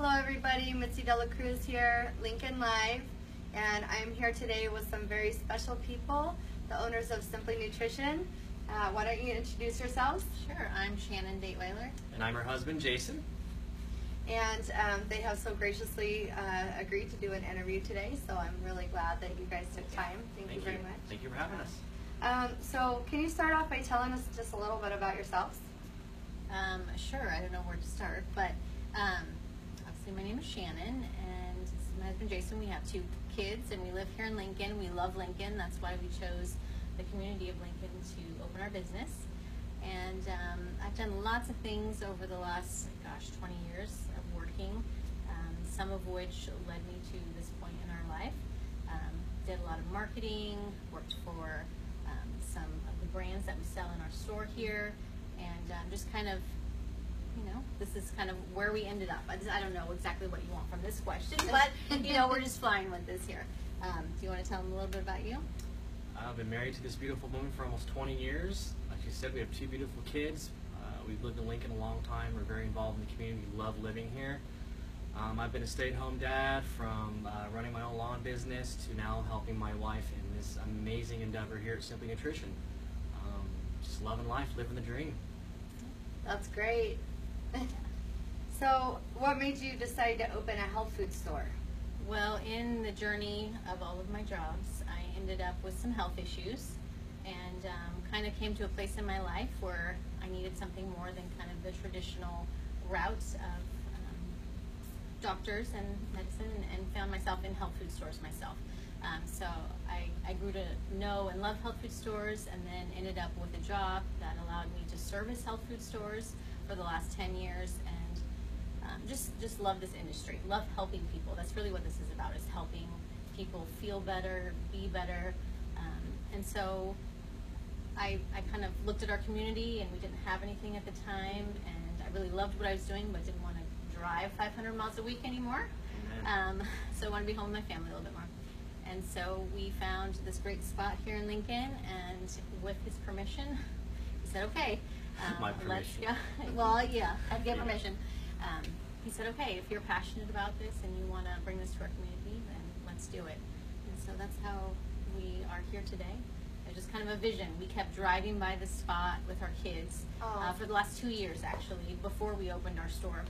Hello everybody, Mitzi Cruz here, Lincoln Live, and I'm here today with some very special people, the owners of Simply Nutrition. Why don't you introduce yourselves? Sure, I'm Shannan Daetwiler. And I'm her husband, Jason. And they have so graciously agreed to do an interview today, so I'm really glad that you guys took time. Thank you very much. Thank you for having us. So can you start off by telling us just a little bit about yourselves? Sure, I don't know where to start, but obviously my name is Shannan, and this is my husband Jason. We have 2 kids, and we live here in Lincoln. We love Lincoln. That's why we chose the community of Lincoln to open our business. And I've done lots of things over the last, 20 years of working, some of which led me to this point in our life. Did a lot of marketing, worked for some of the brands that we sell in our store here, and just kind of, this is kind of where we ended up. I don't know exactly what you want from this question, but, we're just flying with this here. Do you want to tell them a little bit about you? I've been married to this beautiful woman for almost 20 years. Like you said, we have 2 beautiful kids. We've lived in Lincoln a long time. We're very involved in the community. We love living here. I've been a stay-at-home dad, from running my own lawn business to now helping my wife in this amazing endeavor here at Simply Nutrition. Just loving life, living the dream. That's great. So what made you decide to open a health food store? Well, in the journey of all of my jobs, I ended up with some health issues, and kind of came to a place in my life where I needed something more than kind of the traditional routes of doctors and medicine, and found myself in health food stores myself. So I grew to know and love health food stores, and then ended up with a job that allowed me to service health food stores for the last 10 years, and just love this industry, love helping people. That's really what this is about, is helping people feel better, be better. And so I kind of looked at our community, and we didn't have anything at the time, and I really loved what I was doing, but didn't want to drive 500 miles a week anymore. So I wanted to be home with my family a little bit more. And so we found this great spot here in Lincoln, and with his permission, he said, okay. My permission. Let's go. Well, yeah, I'd get permission. He said, okay, if you're passionate about this and you want to bring this to our community, then let's do it. And so that's how we are here today. It was just kind of a vision. We kept driving by this spot with our kids for the last 2 years, actually, before we opened our store.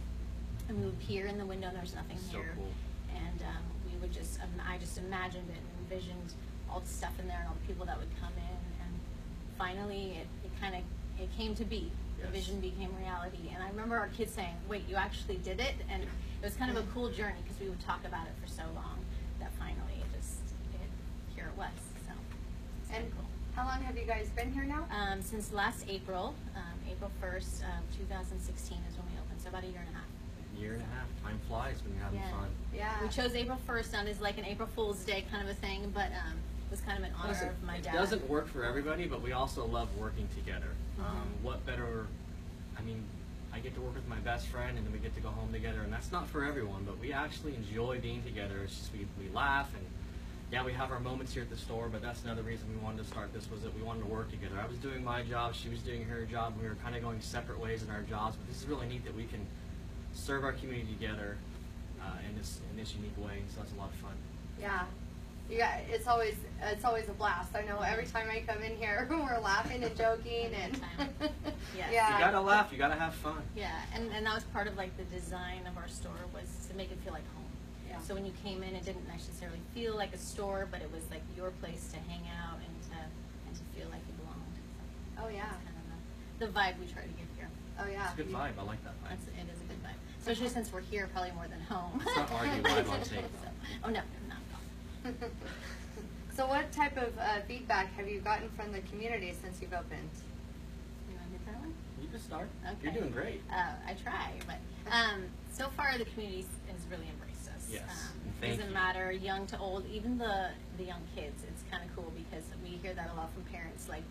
And we would peer in the window, and there's nothing here. So cool. And we would I just imagined it and envisioned all the stuff in there and all the people that would come in. And finally, it came to be. The vision became reality. And I remember our kids saying, wait, you actually did it? And it was kind of a cool journey, because we would talk about it for so long that finally here it was. So it's And cool. how long have you guys been here now? Since last April, April 1st of 2016 is when we opened, so about a year and a half. Year and a half. Time flies when you're having fun. Yeah. We chose April 1st not as like an April Fool's Day kind of a thing, but it was kind of an honor of my dad. It doesn't work for everybody, but we also love working together. What better, I get to work with my best friend, and then we get to go home together, and that's not for everyone, but we actually enjoy being together. It's just we laugh, and yeah, we have our moments here at the store, but that's another reason we wanted to start this, was that we wanted to work together. I was doing my job, she was doing her job, and we were kind of going separate ways in our jobs, but this is really neat that we can serve our community together in this unique way, so that's a lot of fun. Yeah. It's always a blast. I know every time I come in here, we're laughing and joking, and Yes. yeah. You gotta laugh, you gotta have fun. Yeah, and that was part of like the design of our store, was to make it feel like home. Yeah. So when you came in, it didn't necessarily feel like a store, but it was like your place to hang out and to feel like you belonged. So Oh yeah. that's kind of the vibe we try to give here. Oh yeah. It's a good vibe, I like that vibe. It is a good vibe, especially since we're here probably more than home. Let's not argue live on tape. Oh no, not at all. So what type of feedback have you gotten from the community since you've opened? You want to hit that one? You can start. Okay. You're doing great. I try, but so far the community has really embraced us. Yes. It Thank doesn't you. matter, young to old, even the young kids. It's kind of cool, because we hear that a lot from parents. Like,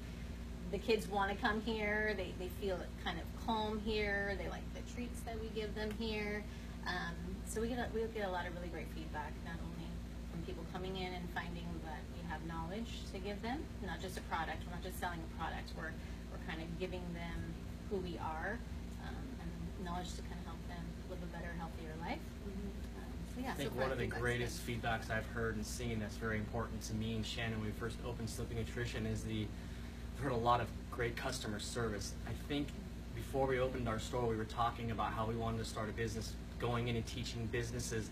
the kids want to come here. They feel kind of calm here. They like the treats that we give them here. So we get a lot of really great feedback, not only from people coming in and finding that we have knowledge to give them, not just a product. We're not just selling a product. We're kind of giving them who we are, and knowledge to kind of help them live a better, healthier life. think one of the greatest feedbacks I've heard and seen that's very important to me and Shannon when we first opened Simply Nutrition is we've heard a lot of great customer service. I think before we opened our store, we were talking about how we wanted to start a business, going in and teaching businesses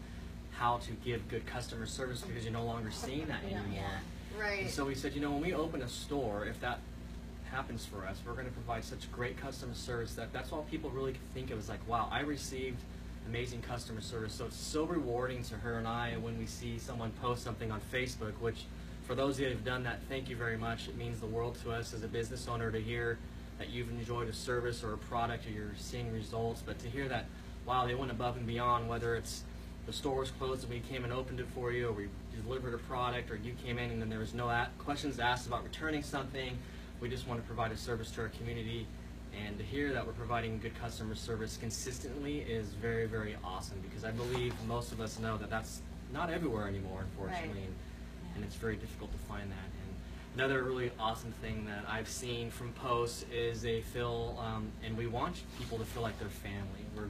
how to give good customer service because you're no longer seeing that anymore. Yeah. Right. And so we said, when we open a store, if that happens for us, we're going to provide such great customer service that's all people really think of, is like, wow, I received amazing customer service. So it's so rewarding to her and I when we see someone post something on Facebook, which for those of you who have done that, thank you very much. It means the world to us as a business owner to hear that you've enjoyed a service or a product or you're seeing results, but to hear that, wow, they went above and beyond, whether it's the store was closed and we came and opened it for you, or we delivered a product, or you came in and then there was no questions asked about returning something. We just want to provide a service to our community, and to hear that we're providing good customer service consistently is very, very awesome, because I believe most of us know that that's not everywhere anymore, unfortunately, Right. and it's very difficult to find that. And another really awesome thing that I've seen from posts is they feel, and we want people to feel like they're family. We're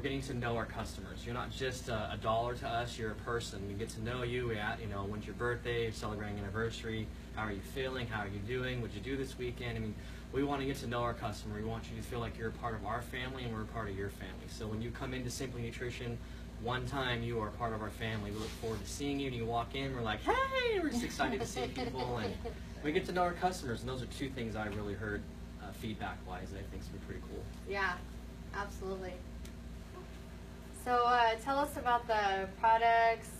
getting to know our customers. You're not just a dollar to us, you're a person. We get to know you. When's your birthday, celebrating anniversary, how are you feeling, how are you doing, what'd you do this weekend? I mean, we want to get to know our customer. We want you to feel like you're a part of our family and we're a part of your family. So when you come into Simply Nutrition, one time you are part of our family. We look forward to seeing you, and you walk in, we're like, hey, we're just excited to see people, and we get to know our customers. And those are two things I really heard feedback-wise that I think is pretty cool. Yeah, absolutely. So tell us about the products,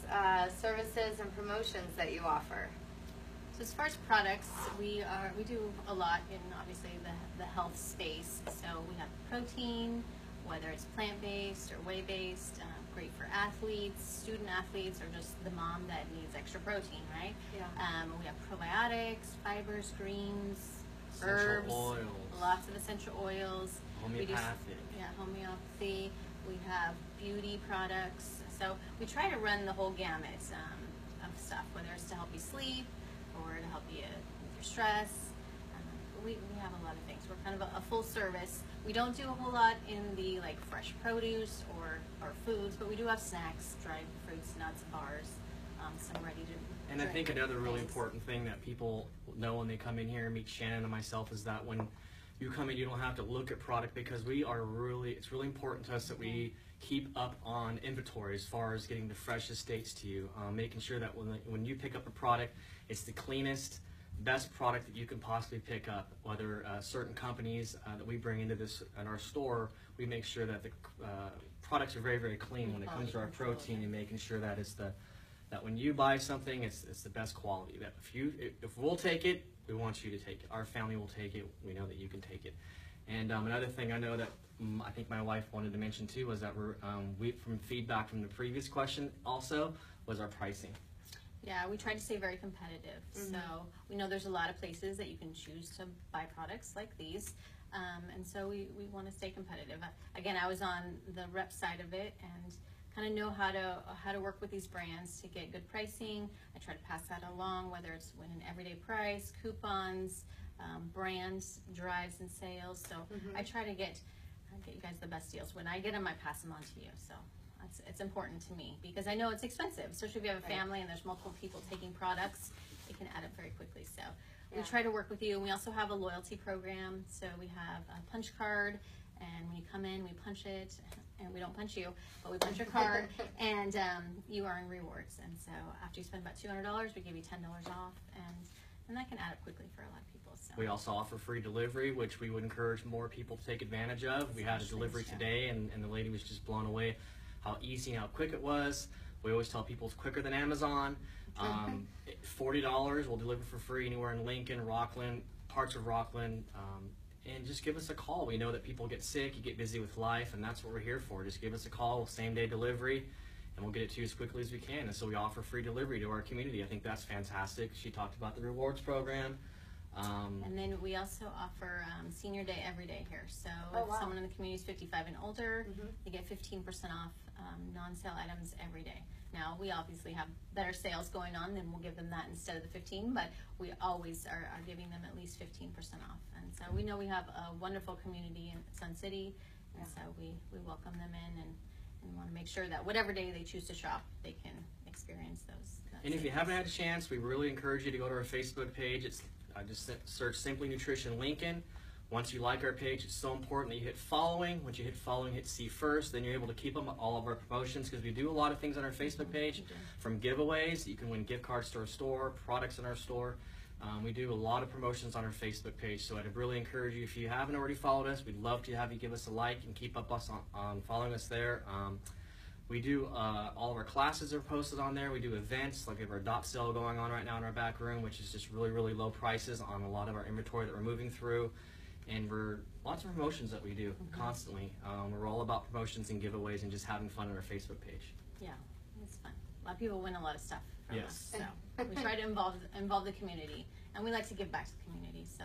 services, and promotions that you offer. So as far as products, we do a lot in obviously the health space. So we have protein, whether it's plant-based or whey-based, great for athletes, student athletes, or just the mom that needs extra protein, right? Yeah. We have probiotics, fibers, greens, Essential herbs, oils. lots of essential oils. Homeopathic. Homeopathy. We have beauty products. So we try to run the whole gamut of stuff, whether it's to help you sleep or to help you with your stress. We have a lot of things. We're kind of a full service. We don't do a whole lot in the fresh produce or foods, but we do have snacks, dried fruits, nuts, bars, some ready to And I think drink another really things. important thing that people know when they come in here and meet Shannon and myself is that when you come in, you don't have to look at product, because it's really important to us that we keep up on inventory as far as getting the freshest dates to you, making sure that when you pick up a product, it's the cleanest, best product that you can possibly pick up. Whether certain companies that we bring into our store, we make sure that the products are very, very clean when it comes to our protein, and making sure that that when you buy something, it's the best quality. That if we'll take it, we want you to take it. Our family will take it. We know that you can take it. And another thing I know that I think my wife wanted to mention too was that from feedback from the previous question also was our pricing. Yeah, we try to stay very competitive. Mm-hmm. So we know there's a lot of places that you can choose to buy products like these. And so we want to stay competitive. Again, I was on the rep side of it and kind of know how to work with these brands to get good pricing. I try to pass that along, whether it's win an everyday price, coupons, brands, drives, and sales. So I try to get you guys the best deals. When I get them, I pass them on to you. So it's important to me because I know it's expensive, especially if you have a family and there's multiple people taking products. It can add up very quickly. So we try to work with you. And we also have a loyalty program. So we have a punch card, and when you come in, we punch it, and we don't punch you, but we punch your card, and you earn rewards. And so after you spend about $200, we give you $10 off, and that can add up quickly for a lot of people. So we also offer free delivery, which we would encourage more people to take advantage of. We had a delivery today, and the lady was just blown away how easy and how quick it was. We always tell people it's quicker than Amazon. $40, we'll deliver for free anywhere in Lincoln, Rockland, parts of Rockland, and just give us a call. We know that people get sick, you get busy with life, and that's what we're here for. Just give us a call, same day delivery, and we'll get it to you as quickly as we can. And so we offer free delivery to our community. I think that's fantastic. She talked about the rewards program. And then we also offer Senior Day every day here. So if someone in the community is 55 and older, they get 15% off non-sale items every day. Now, we obviously have better sales going on, and we'll give them that instead of the 15, but we always are giving them at least 15% off. And so we know we have a wonderful community in Sun City, and so we welcome them in and and want to make sure that whatever day they choose to shop, they can experience those. And if you haven't had a chance, we really encourage you to go to our Facebook page. It's just search Simply Nutrition Lincoln. Once you like our page, it's so important that you hit following. Once you hit following, hit see first. Then you're able to keep them all of our promotions, because we do a lot of things on our Facebook page, from giveaways. You can win gift cards to our store, products in our store. We do a lot of promotions on our Facebook page, so I'd really encourage you, if you haven't already followed us, we'd love to have you give us a like and keep up us on following us there. We do all of our classes are posted on there. We do events, like we have our dot sale going on right now in our back room, which is just really, really low prices on a lot of our inventory that we're moving through. And we're lots of promotions that we do constantly. We're all about promotions and giveaways and just having fun on our Facebook page. Yeah, it's fun. A lot of people win a lot of stuff from Yes. us. So we try to involve the community, and we like to give back to the community. So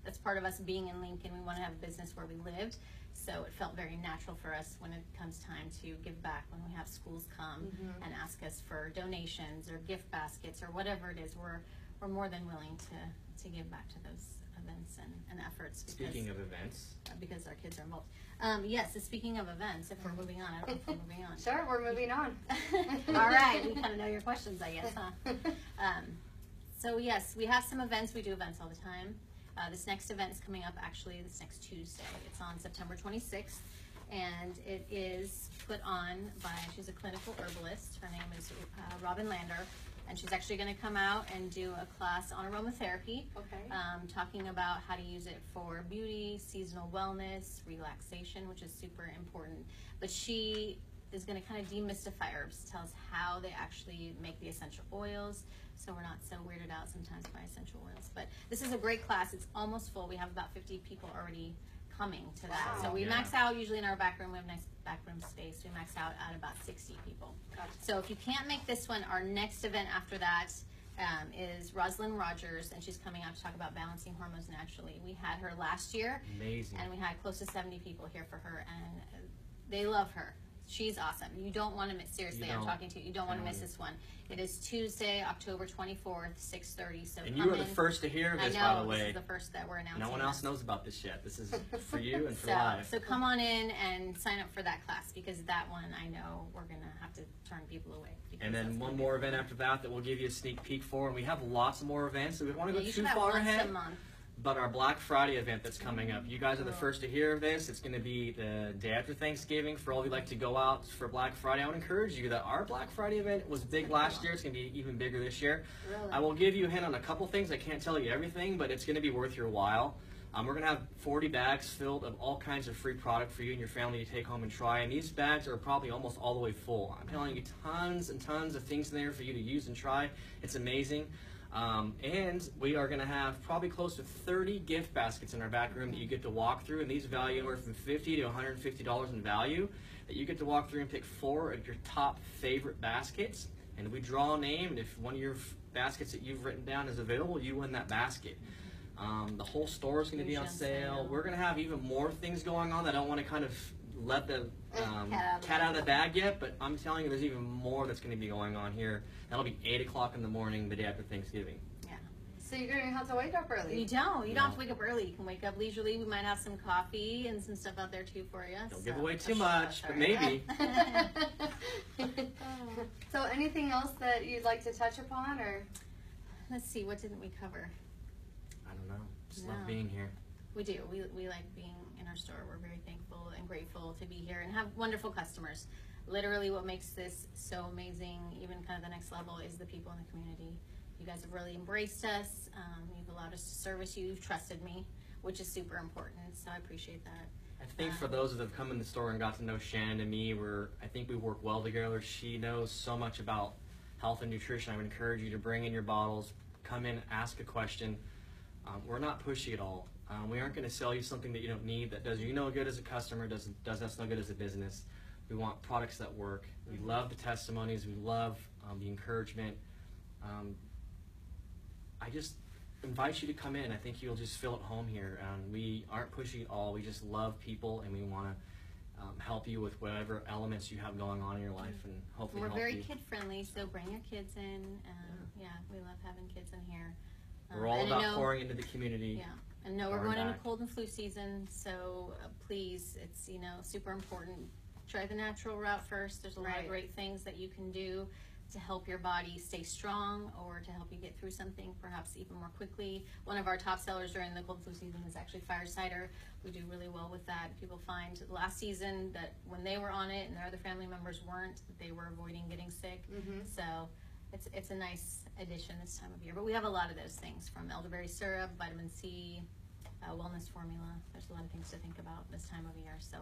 that's part of us being in Lincoln. We want to have a business where we lived. So it felt very natural for us when it comes time to give back, when we have schools come and ask us for donations or gift baskets or whatever it is. We're more than willing to give back to those events and efforts. Speaking of events. Because our kids are involved. Yes, so speaking of events, if we're moving on, I don't know if we're moving on. Sure, we're moving on. All right, we kind of know your questions, I guess, huh? So yes, we have some events. We do events all the time. This next event is coming up actually this next Tuesday. It's on September 26th, and it is put on by, she's a clinical herbalist. Her name is Robin Lander, and she's actually going to come out and do a class on aromatherapy, talking about how to use it for beauty, seasonal wellness, relaxation, which is super important. But she is going to kind of demystify herbs, tell us how they actually make the essential oils, so we're not so weirded out sometimes by essential oils. But this is a great class. It's almost full. We have about 50 people already coming to that. Wow. So we max out usually in our back room. We have nice back room space. We max out at about 60 people. Gotcha. So if you can't make this one, our next event after that is Rosalind Rogers, and she's coming out to talk about balancing hormones naturally. We had her last year. Amazing. And we had close to 70 people here for her, and they love her. She's awesome. You don't want to miss, seriously, I'm talking to you. You don't want to miss this one. It is Tuesday, October 24th, 6:30. So and you are the first to hear of this, by the way. This is the first that we're announcing. No one else knows about this yet. This is for you and for so, live. So come on in and sign up for that class, because that one I know we're going to have to turn people away. And then one more event after that we'll give you a sneak peek for. And we have lots of more events, so we don't want to go too far ahead. But our Black Friday event that's coming up, you guys are the first to hear of this. It's going to be the day after Thanksgiving. For all of you like to go out for Black Friday, I would encourage you that our Black Friday event was big last year. It's going to be even bigger this year. Really? I will give you a hint on a couple things. I can't tell you everything, but it's going to be worth your while. We're going to have 40 bags filled of all kinds of free product for you and your family to take home and try. And these bags are probably almost all the way full. I'm telling you, tons and tons of things in there for you to use and try. It's amazing. And we are going to have probably close to 30 gift baskets in our back room that you get to walk through, and these value anywhere from $50 to $150 in value, that you get to walk through and pick 4 of your top favorite baskets, and we draw a name, and if one of your baskets that you've written down is available, you win that basket. The whole store is going to be on sale. We're going to have even more things going on that I don't want to kind of let the cat out of the bag yet, but I'm telling you, there's even more that's going to be going on here. That'll be 8 o'clock in the morning, the day after Thanksgiving. Yeah. So you're going to have to wake up early. You don't have to wake up early. You can wake up leisurely. We might have some coffee and some stuff out there too for you. Don't give away too much, but maybe. So anything else that you'd like to touch upon, or? Let's see, what didn't we cover? I don't know. Just love being here. We do. We like being in our store. We're very thankful and grateful to be here and have wonderful customers. Literally what makes this so amazing, even kind of the next level, is the people in the community. You guys have really embraced us. You've allowed us to service you. You've trusted me, which is super important. So I appreciate that. I think for those that have come in the store and got to know Shannan and me, I think we work well together. She knows so much about health and nutrition. I would encourage you to bring in your bottles, come in, ask a question. We're not pushy at all. We aren't going to sell you something that you don't need, that does you no good as a customer, does us no good as a business. We want products that work. We love the testimonies. We love the encouragement. I just invite you to come in. I think you'll just feel at home here. We aren't pushy at all. We just love people, and we want to help you with whatever elements you have going on in your life, and hopefully We're help very you. kid friendly, so bring your kids in. Yeah, we love having kids in here. We're all about pouring into the community. Yeah, and we're going into cold and flu season, so please, it's super important. try the natural route first. There's a lot of Right. great things that you can do to help your body stay strong or to help you get through something perhaps even more quickly. One of our top sellers during the cold flu season is actually fire cider. We do really well with that. People find last season that when they were on it and their other family members weren't, that they were avoiding getting sick. So it's a nice addition this time of year. But we have a lot of those things, from elderberry syrup, vitamin C, wellness formula. There's a lot of things to think about this time of year. So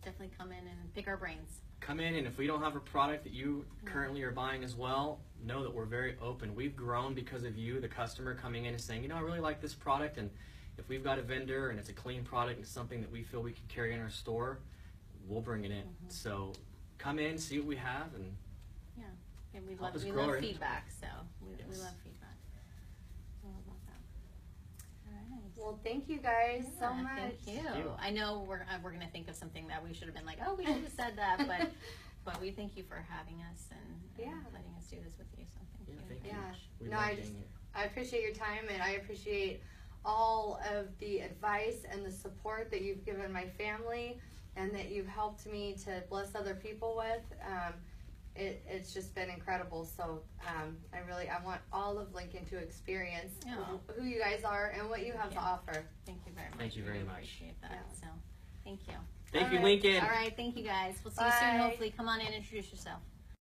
definitely come in and pick our brains. Come in, and if we don't have a product that you currently are buying as well, know that we're very open. We've grown because of you, the customer, coming in and saying, you know, I really like this product, and if we've got a vendor and it's a clean product and something that we feel we can carry in our store, we'll bring it in. So come in, see what we have, and Yeah, and we Help love us grow our feedback, so we Yes. love feedback. I love that. All right. Well, thank you guys so Yeah, much. Thank you. Thank you. I know we're going to think of something that we should have been like, oh, we should have said that, but we thank you for having us and Yeah. letting us do this with you. So thank Yeah, you. thank you. Yeah. We No, love I being just here. I appreciate your time, and I appreciate all of the advice and the support that you've given my family and that you've helped me to bless other people with. It's just been incredible. So I want all of Lincoln to experience Yeah. who you guys are and what you have to Yeah. offer. Thank you very much. Thank you very Really much. Appreciate that. Yeah. So thank you. Thank All you, right. Lincoln. All right. Thank you guys. We'll see you soon. Bye. Hopefully, come on in and introduce yourself.